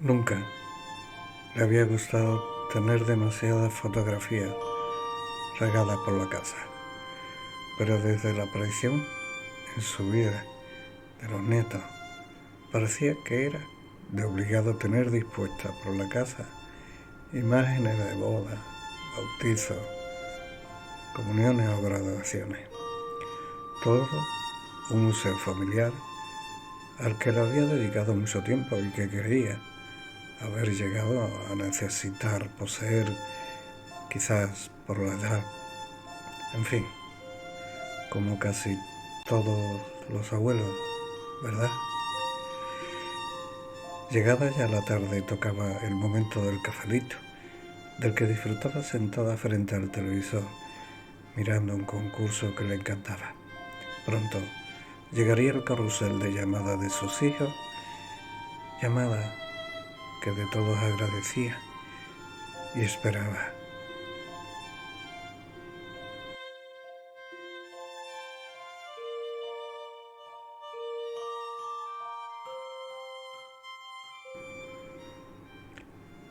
Nunca le había gustado tener demasiadas fotografías regadas por la casa, pero desde la aparición en su vida de los nietos, parecía que era de obligado tener dispuestas por la casa imágenes de bodas, bautizos, comuniones o graduaciones. Todo un museo familiar al que le había dedicado mucho tiempo y que creía haber llegado a necesitar poseer, quizás por la edad. En fin, como casi todos los abuelos, ¿verdad? Llegada ya la tarde tocaba el momento del cafelito, del que disfrutaba sentada frente al televisor, mirando un concurso que le encantaba. Pronto llegaría el carrusel de llamadas de sus hijos, llamadas que de todos agradecía y esperaba.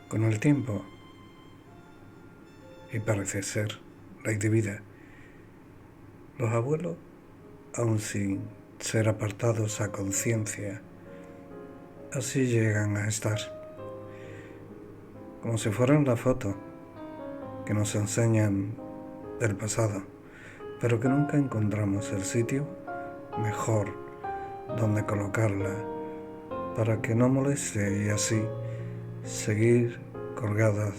Con el tiempo, y parece ser ley de vida, los abuelos, aun sin ser apartados a conciencia, así llegan a estar, como si fueran la foto que nos enseñan del pasado, pero que nunca encontramos el sitio mejor donde colocarla para que no moleste y así seguir colgadas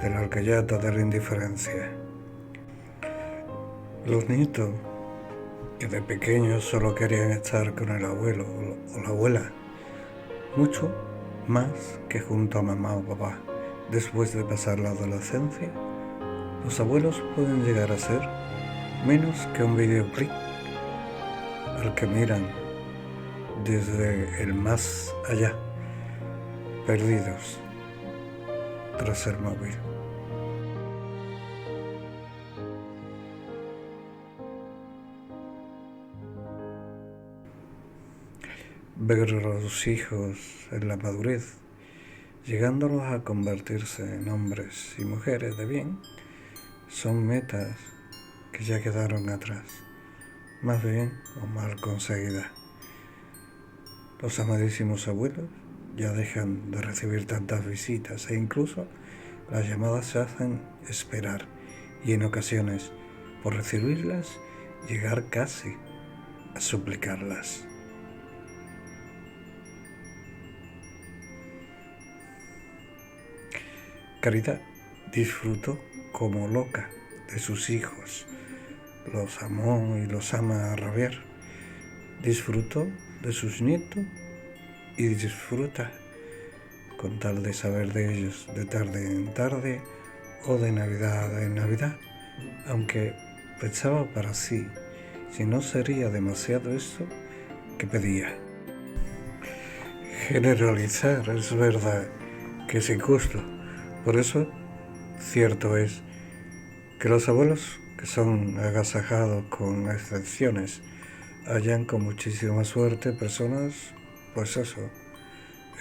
de la alcayata de la indiferencia. Los nietos, que de pequeños solo querían estar con el abuelo o la abuela, mucho más que junto a mamá o papá. Después de pasar la adolescencia, los abuelos pueden llegar a ser menos que un videoclip al que miran desde el más allá, perdidos tras el móvil. Ver a los hijos en la madurez, llegándolos a convertirse en hombres y mujeres de bien, son metas que ya quedaron atrás, más bien o mal conseguidas. Los amadísimos abuelos ya dejan de recibir tantas visitas e incluso las llamadas se hacen esperar y en ocasiones, por recibirlas, llegar casi a suplicarlas. Caridad disfrutó como loca de sus hijos, los amó y los ama a rabiar. Disfrutó de sus nietos y disfruta con tal de saber de ellos de tarde en tarde o de Navidad en Navidad, aunque pensaba para sí si no sería demasiado esto que pedía. Generalizar es verdad que es injusto, por eso cierto es que los abuelos que son agasajados con excepciones hallan con muchísima suerte personas, pues eso,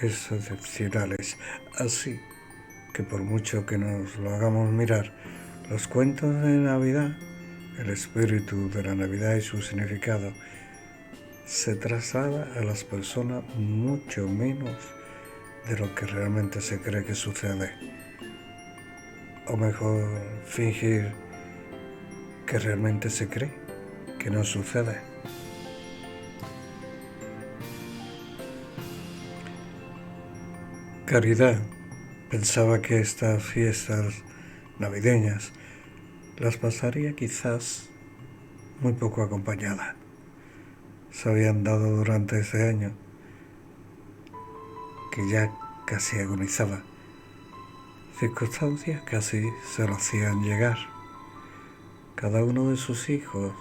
excepcionales. Así que por mucho que nos lo hagamos mirar, los cuentos de Navidad, el espíritu de la Navidad y su significado, se traslada a las personas mucho menos de lo que realmente se cree que sucede. O mejor, fingir que realmente se cree que no sucede. Caridad pensaba que estas fiestas navideñas las pasaría quizás muy poco acompañada. Se habían dado durante ese año que ya casi agonizaba. Circunstancias que así se lo hacían llegar. Cada uno de sus hijos,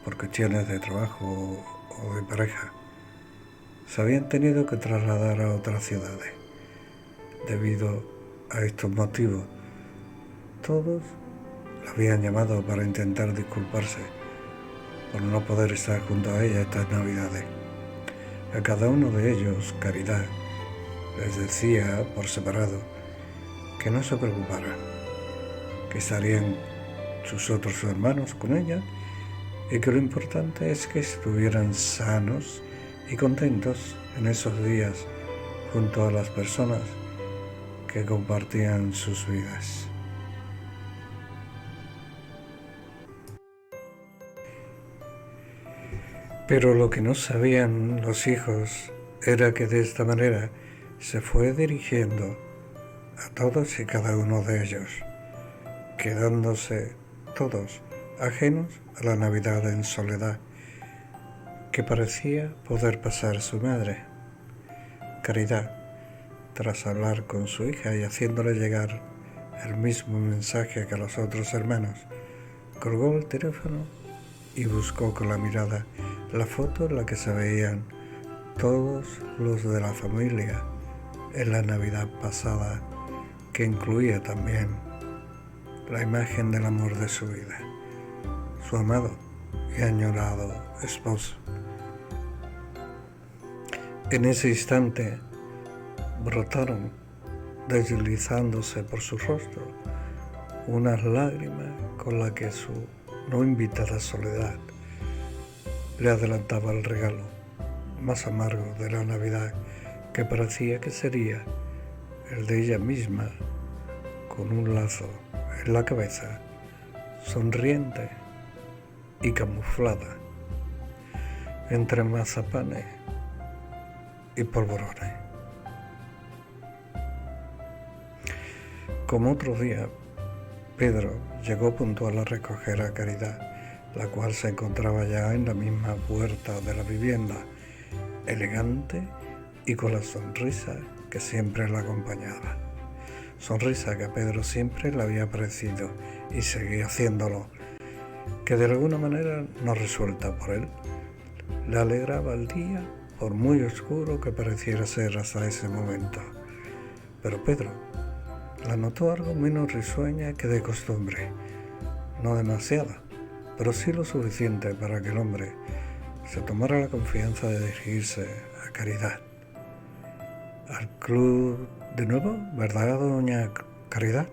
por cuestiones de trabajo o de pareja, se habían tenido que trasladar a otras ciudades. Debido a estos motivos, todos la habían llamado para intentar disculparse por no poder estar junto a ella estas Navidades. A cada uno de ellos, Caridad les decía por separado que no se preocuparan, que estarían sus otros hermanos con ella y que lo importante es que estuvieran sanos y contentos en esos días junto a las personas que compartían sus vidas. Pero lo que no sabían los hijos era que de esta manera se fue dirigiendo a todos y cada uno de ellos, quedándose todos ajenos a la Navidad en soledad que parecía poder pasar su madre. Caridad, tras hablar con su hija y haciéndole llegar el mismo mensaje que a los otros hermanos, colgó el teléfono y buscó con la mirada la foto en la que se veían todos los de la familia en la Navidad pasada, que incluía también la imagen del amor de su vida, su amado y añorado esposo. En ese instante brotaron, deslizándose por su rostro, unas lágrimas con las que su no invitada soledad le adelantaba el regalo más amargo de la Navidad, que parecía que sería el de ella misma, con un lazo en la cabeza, sonriente y camuflada entre mazapanes y polvorones. Como otro día, Pedro llegó puntual a recoger a Caridad, la cual se encontraba ya en la misma puerta de la vivienda, elegante y con la sonrisa que siempre la acompañaba. Sonrisa que a Pedro siempre le había parecido, y seguía haciéndolo, que de alguna manera no resuelta por él, le alegraba el día, por muy oscuro que pareciera ser hasta ese momento. Pero Pedro la notó algo menos risueña que de costumbre, no demasiada, pero sí lo suficiente para que el hombre se tomara la confianza de dirigirse a Caridad. Al club de nuevo, ¿verdad, doña Caridad?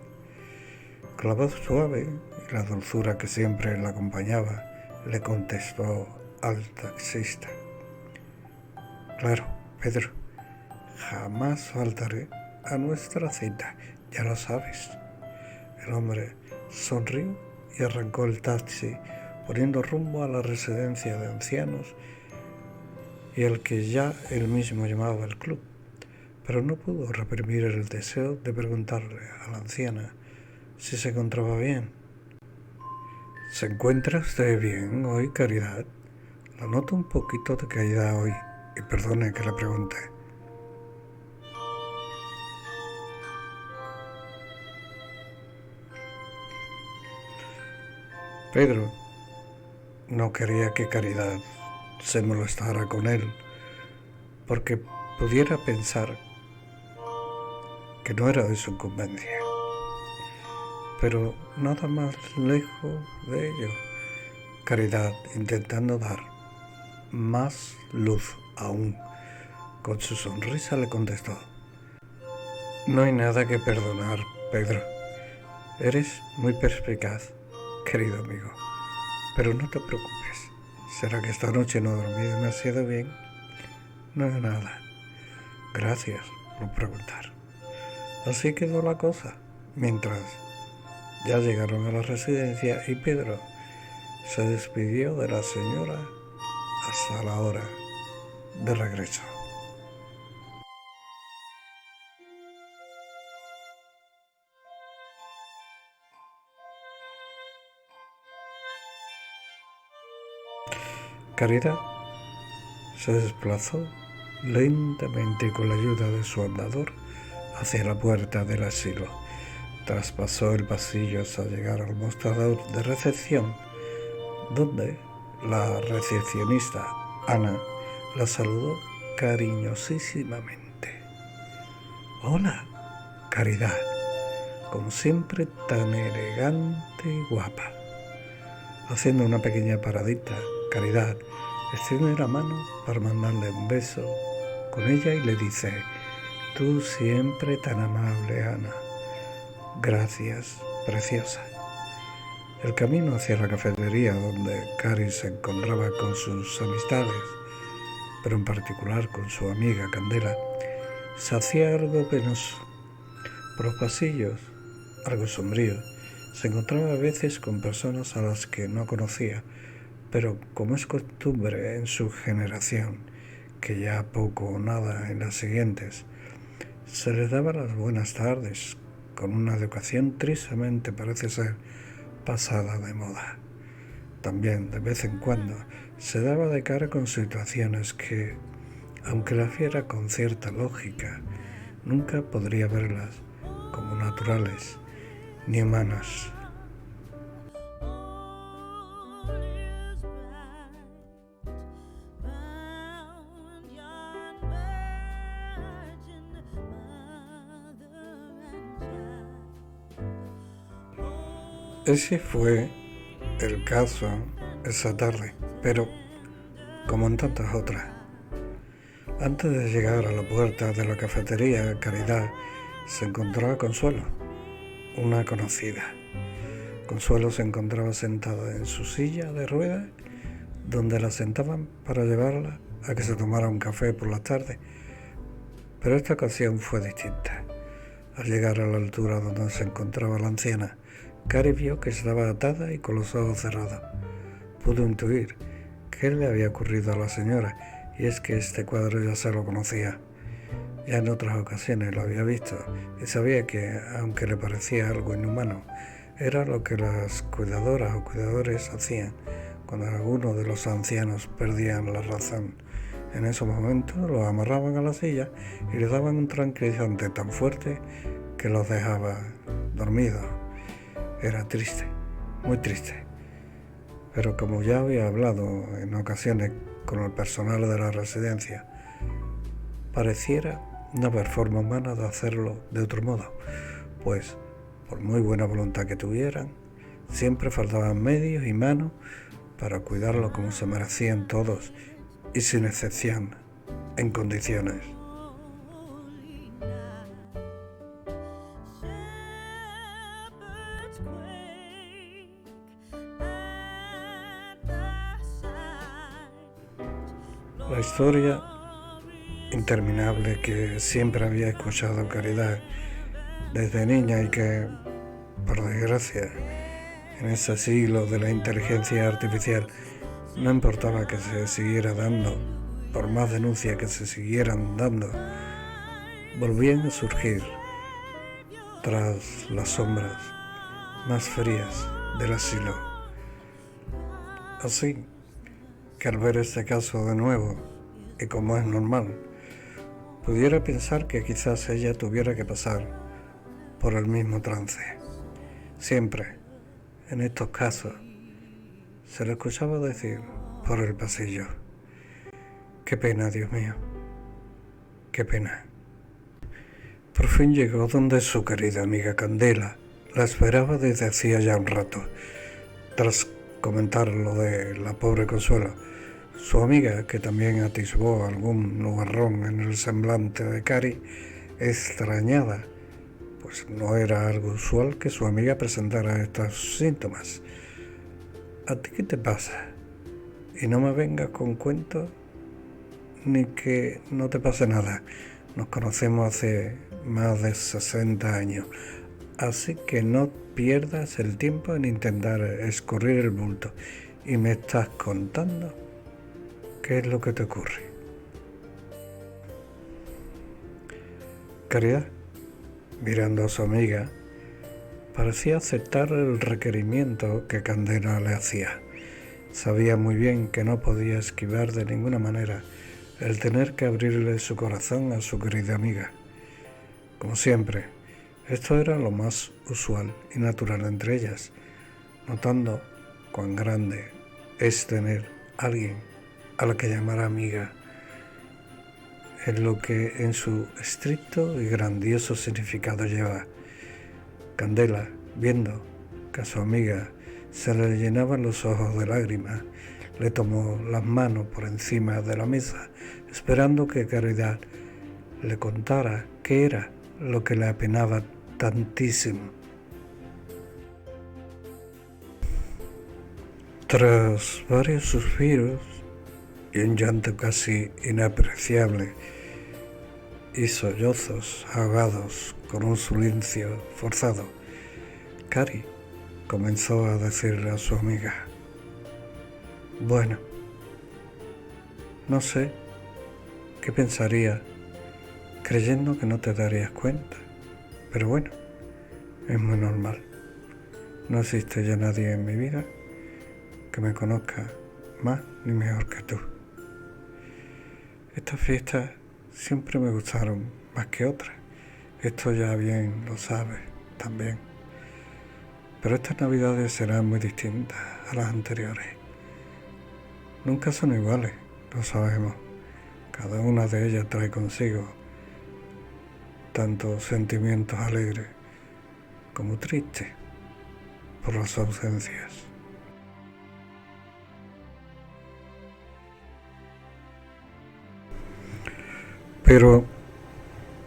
Con la voz suave y la dulzura que siempre la acompañaba, le contestó al taxista. Claro, Pedro, jamás faltaré a nuestra cita, ya lo sabes. El hombre sonrió y arrancó el taxi, poniendo rumbo a la residencia de ancianos y el que ya él mismo llamaba el club, pero no pudo reprimir el deseo de preguntarle a la anciana si se encontraba bien. ¿Se encuentra usted bien hoy, Caridad? La noto un poquito decaída hoy, y perdone que le pregunte. Pedro no quería que Caridad se molestara con él, porque pudiera pensar que no era de su incumbencia. Pero nada más lejos de ello, Caridad, intentando dar más luz aún, con su sonrisa le contestó: no hay nada que perdonar, Pedro. Eres muy perspicaz, querido amigo, pero no te preocupes. ¿Será que esta noche no dormí demasiado bien? No es nada. Gracias por preguntar. Así quedó la cosa, mientras ya llegaron a la residencia y Pedro se despidió de la señora hasta la hora de regreso. Caridad se desplazó lentamente y con la ayuda de su andador hacia la puerta del asilo. Traspasó el pasillo hasta llegar al mostrador de recepción, donde la recepcionista, Ana, la saludó cariñosísimamente. Hola, Caridad, como siempre tan elegante y guapa. Haciendo una pequeña paradita, Caridad extiende la mano para mandarle un beso con ella y le dice: Tú siempre tan amable, Ana. Gracias, preciosa. El camino hacia la cafetería donde Cari se encontraba con sus amistades, pero en particular con su amiga Candela, se hacía algo penoso. Por los pasillos, algo sombríos, se encontraba a veces con personas a las que no conocía, pero como es costumbre en su generación, que ya poco o nada en las siguientes, se les daba las buenas tardes, con una educación tristemente parece ser pasada de moda. También, de vez en cuando, se daba de cara con situaciones que, aunque las viera con cierta lógica, nunca podría verlas como naturales ni humanas. Ese fue el caso esa tarde, pero como en tantas otras. Antes de llegar a la puerta de la cafetería Caridad, se encontraba Consuelo, una conocida. Consuelo se encontraba sentada en su silla de ruedas, donde la sentaban para llevarla a que se tomara un café por la tarde. Pero esta ocasión fue distinta. Al llegar a la altura donde se encontraba la anciana, Cari vio que estaba atada y con los ojos cerrados. Pudo intuir qué le había ocurrido a la señora, y es que este cuadro ya se lo conocía. Ya en otras ocasiones lo había visto y sabía que, aunque le parecía algo inhumano, era lo que las cuidadoras o cuidadores hacían cuando algunos de los ancianos perdían la razón. En esos momentos los amarraban a la silla y les daban un tranquilizante tan fuerte que los dejaba dormidos. Era triste, muy triste. Pero como ya había hablado en ocasiones con el personal de la residencia, pareciera no haber forma humana de hacerlo de otro modo, pues, por muy buena voluntad que tuvieran, siempre faltaban medios y manos para cuidarlo como se merecían todos y sin excepción, en condiciones. La historia interminable que siempre había escuchado Caridad desde niña y que, por desgracia, en ese siglo de la inteligencia artificial, no importaba que se siguiera dando, por más denuncias que se siguieran dando, volvían a surgir tras las sombras más frías del asilo. Así que al ver este caso de nuevo, y como es normal, pudiera pensar que quizás ella tuviera que pasar por el mismo trance. Siempre, en estos casos, se le escuchaba decir por el pasillo: qué pena, Dios mío, qué pena. Por fin llegó donde su querida amiga Candela la esperaba desde hacía ya un rato. Tras comentar lo de la pobre Consuelo, su amiga, que también atisbó algún nubarrón en el semblante de Cari, extrañada, pues no era algo usual que su amiga presentara estos síntomas. ¿A ti qué te pasa? Y no me vengas con cuentos ni que no te pase nada. Nos conocemos hace más de 60 años, así que no pierdas el tiempo en intentar escurrir el bulto. Y me estás contando qué es lo que te ocurre. Caridad, mirando a su amiga, parecía aceptar el requerimiento que Candela le hacía. Sabía muy bien que no podía esquivar de ninguna manera el tener que abrirle su corazón a su querida amiga. Como siempre, esto era lo más usual y natural entre ellas, notando cuán grande es tener a alguien a la que llamar amiga, en lo que en su estricto y grandioso significado lleva. Candela, viendo que a su amiga se le llenaban los ojos de lágrimas, le tomó las manos por encima de la mesa, esperando que Caridad le contara qué era lo que le apenaba tantísimo. Tras varios suspiros y un llanto casi inapreciable y sollozos ahogados con un silencio forzado, Cari comenzó a decirle a su amiga: bueno, no sé qué pensaría creyendo que no te darías cuenta, pero bueno, es muy normal. No existe ya nadie en mi vida que me conozca más ni mejor que tú. Estas fiestas siempre me gustaron más que otras. Esto ya bien lo sabes también. Pero estas navidades serán muy distintas a las anteriores. Nunca son iguales, lo sabemos. Cada una de ellas trae consigo tanto sentimientos alegres como tristes por las ausencias. Pero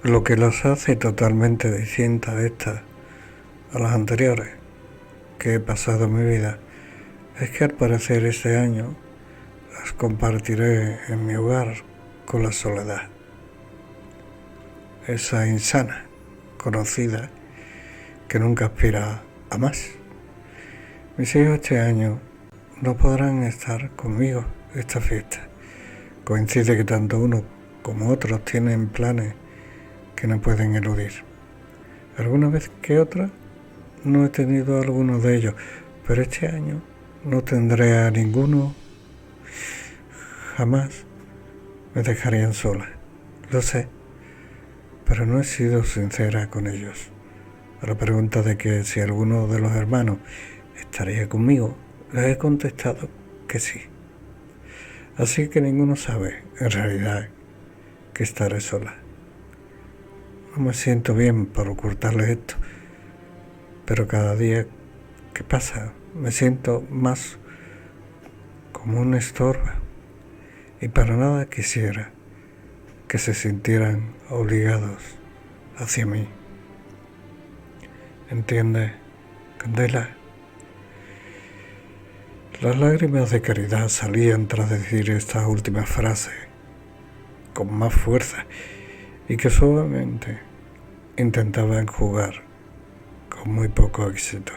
lo que las hace totalmente distintas estas a las anteriores que he pasado en mi vida es que al parecer este año las compartiré en mi hogar con la soledad, esa insana conocida que nunca aspira a más. Mis hijos este año no podrán estar conmigo esta fiesta. Coincide que tanto uno como otros tienen planes que no pueden eludir. Alguna vez que otra no he tenido alguno de ellos, pero este año no tendré a ninguno. Jamás me dejarían sola, lo sé, pero no he sido sincera con ellos. A la pregunta de que si alguno de los hermanos estaría conmigo, les he contestado que sí. Así que ninguno sabe, en realidad, que estaré sola. No me siento bien por ocultarles esto, pero cada día que pasa me siento más como un estorbo y para nada quisiera que se sintieran obligados hacia mí. ¿Entiendes, Candela? Las lágrimas de caridad salían tras decir estas últimas frases con más fuerza y que suavemente intentaban jugar con muy poco éxito.